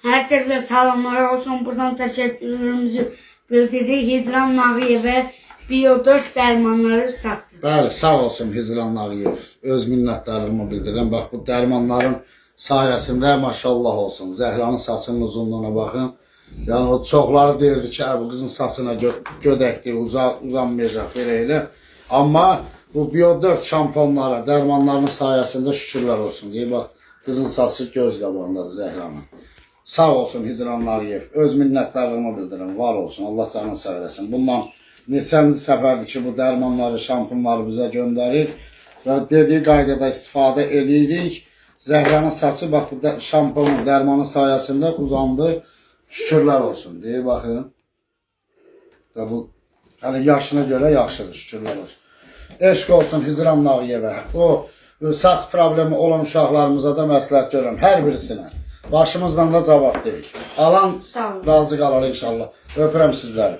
Herkese selamlar olsun. Buradan teşekkürlerimizi bildirdik. Hicran Nağıyev'e Bio4 dərmanları çatdı. Bəli, sağ olsun Hicran Nağıyev. Öz minnətdarlığımı bildirirəm. Bax, bu dərmanların sayəsində maşallah olsun. Zəhranın saçının uzunluğuna baxın. Yəni, o çoxları deyirdi ki, bu qızın saçına gödəkdir, uzanmayacaq belə elə. Amma bu Bio4 şamponlara, dərmanların sayəsində şükürlər olsun deyib. Bax, qızın saçı göz qabağındadır Zəhranın. Sağ olsun Hicran Nağıyev. Öz minnətdarlığımı bildirirəm. Var olsun. Allah canını sağ eləsin. Bundan neçənci səfərdir ki, bu dərmanları, şampunları bizə göndərir və dediyi qaydada istifadə edirik. Zəhranın saçı bax, bu şampunun, dərmanın sayəsində uzandı. Şükürlər olsun. Deyir, baxın. Və bu, yəni yaşına görə yaxşıdır. Şükürlər olsun. Eşq olsun Hicran Nağıyevə. O, saç problemi olan uşaqlarımıza da məsləhət görürəm. Hər birisinə. Başımızdan da cavab deyik. Alan razı qalar inşallah. Öpürəm sizləri.